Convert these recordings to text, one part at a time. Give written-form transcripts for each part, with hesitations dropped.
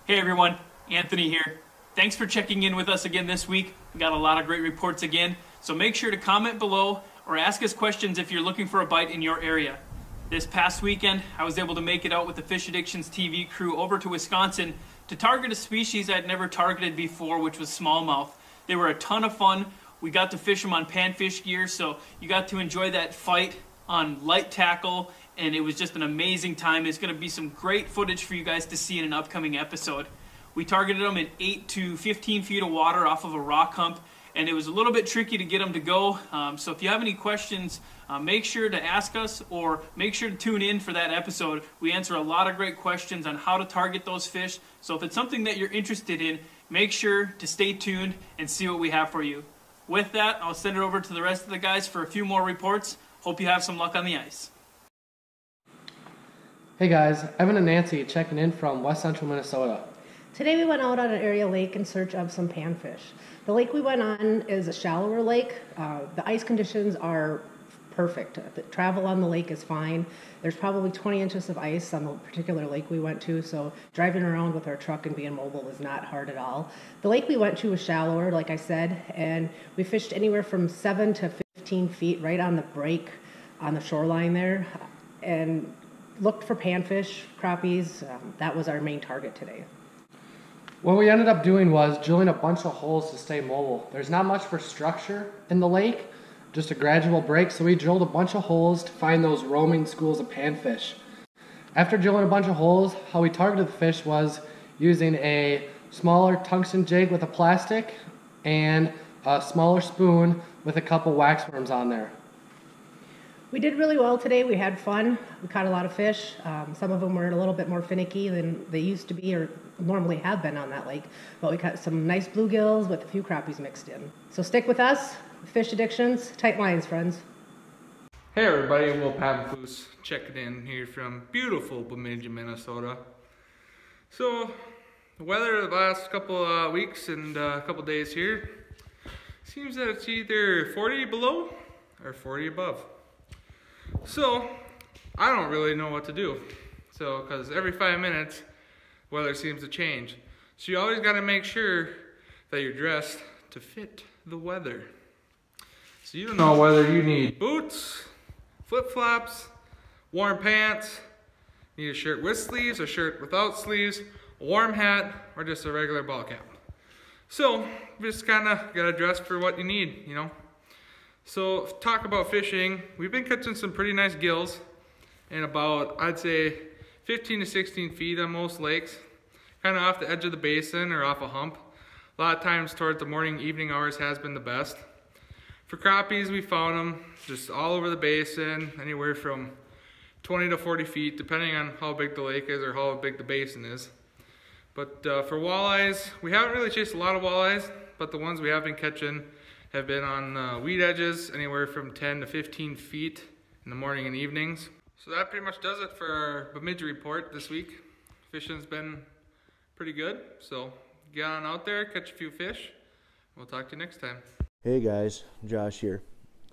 Hey everyone, Anthony here. Thanks for checking in with us again this week. We got a lot of great reports again, so make sure to comment below or ask us questions if you're looking for a bite in your area. This past weekend, I was able to make it out with the Fish Addictions TV crew over to Wisconsin to target a species I'd never targeted before, which was smallmouth. They were a ton of fun. We got to fish them on panfish gear, so you got to enjoy that fight on light tackle, and it was just an amazing time. It's going to be some great footage for you guys to see in an upcoming episode. We targeted them in 8 to 15 feet of water off of a rock hump, and it was a little bit tricky to get them to go. So if you have any questions, make sure to ask us or make sure to tune in for that episode. We answer a lot of great questions on how to target those fish. So if it's something that you're interested in, make sure to stay tuned and see what we have for you. With that, I'll send it over to the rest of the guys for a few more reports. Hope you have some luck on the ice. Hey guys, Evan and Nancy checking in from West Central Minnesota. Today we went out on an area lake in search of some panfish. The lake we went on is a shallower lake. The ice conditions are perfect. The travel on the lake is fine. There's probably 20 inches of ice on the particular lake we went to, so driving around with our truck and being mobile was not hard at all. The lake we went to was shallower, like I said, and we fished anywhere from 7 to 15 feet right on the break on the shoreline there, and looked for panfish, crappies. That was our main target today. What we ended up doing was drilling a bunch of holes to stay mobile. There's not much for structure in the lake, just a gradual break, so we drilled a bunch of holes to find those roaming schools of panfish. After drilling a bunch of holes, how we targeted the fish was using a smaller tungsten jig with a plastic and a smaller spoon with a couple waxworms on there. We did really well today. We had fun. We caught a lot of fish. Some of them were a little bit more finicky than they used to be or normally have been on that lake. But we caught some nice bluegills with a few crappies mixed in. So stick with us. Fish Addictions, tight lines, friends. Hey everybody, Will Papafoose checking in here from beautiful Bemidji, Minnesota. So, the weather the last couple weeks and a couple days here seems that it's either 40 below or 40 above. So, I don't really know what to do. So, because every 5 minutes, weather seems to change. So you always got to make sure that you're dressed to fit the weather. So you don't know whether you need boots, flip-flops, warm pants, need a shirt with sleeves, a shirt without sleeves, a warm hat, or just a regular ball cap. So, just kind of got to dress for what you need, you know. So, talk about fishing. We've been catching some pretty nice gills in about, I'd say, 15 to 16 feet on most lakes. Kind of off the edge of the basin or off a hump. A lot of times towards the morning, evening hours has been the best. For crappies, we found them just all over the basin, anywhere from 20 to 40 feet, depending on how big the lake is or how big the basin is. But for walleyes, we haven't really chased a lot of walleyes, but the ones we have been catching have been on weed edges, anywhere from 10 to 15 feet in the morning and evenings. So that pretty much does it for our Bemidji report this week. Fishing's been pretty good, so get on out there, catch a few fish. We'll talk to you next time. Hey guys, Josh here.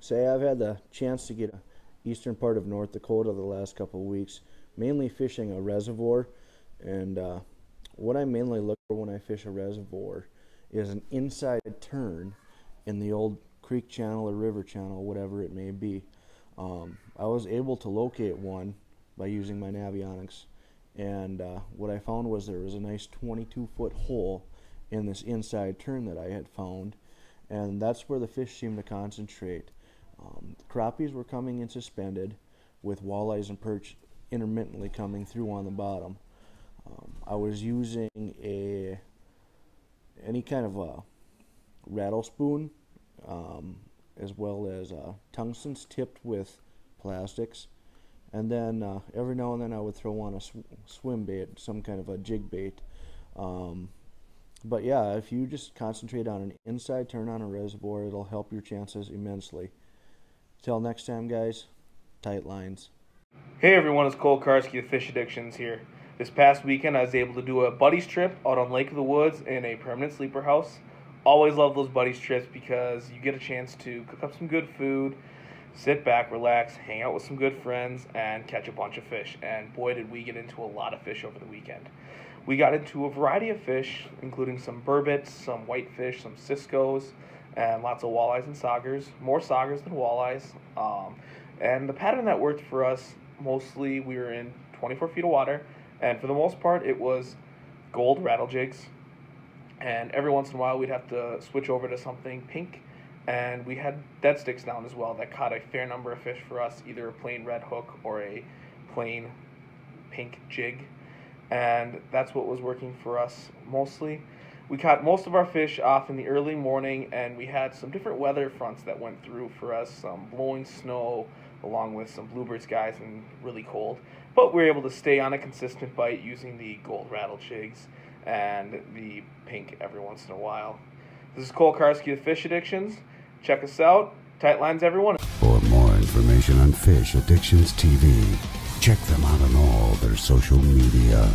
Say I've had the chance to get a eastern part of North Dakota the last couple of weeks, mainly fishing a reservoir, and what I mainly look for when I fish a reservoir is an inside turn in the old creek channel or river channel, whatever it may be. I was able to locate one by using my Navionics, and what I found was there was a nice 22-foot hole in this inside turn that I had found, and that's where the fish seemed to concentrate. Crappies were coming in suspended, with walleyes and perch intermittently coming through on the bottom. I was using any kind of a rattle spoon, as well as tungstens tipped with plastics, and then every now and then I would throw on a swim bait, some kind of a jig bait. But yeah, if you just concentrate on an inside turn on a reservoir, it'll help your chances immensely. Till next time, guys, tight lines. Hey everyone, it's Cole Karski with Fish Addictions here. This past weekend I was able to do a buddies trip out on Lake of the Woods in a permanent sleeper house. Always love those buddies trips because you get a chance to cook up some good food, sit back, relax, hang out with some good friends, and catch a bunch of fish. And boy, did we get into a lot of fish over the weekend. We got into a variety of fish, including some burbot, some whitefish, some ciscos, and lots of walleyes and saugers. More saugers than walleyes. And the pattern that worked for us, mostly we were in 24 feet of water, and for the most part it was gold rattle jigs. And every once in a while we'd have to switch over to something pink. And we had dead sticks down as well that caught a fair number of fish for us, either a plain red hook or a plain pink jig. And that's what was working for us mostly. We caught most of our fish off in the early morning, and we had some different weather fronts that went through for us, some blowing snow along with some bluebird skies and really cold. But we were able to stay on a consistent bite using the gold rattle jigs and the pink every once in a while. This is Cole Karski of Fish Addictions. Check us out. Tight lines, everyone. For more information on Fish Addictions TV, check them out on all their social media.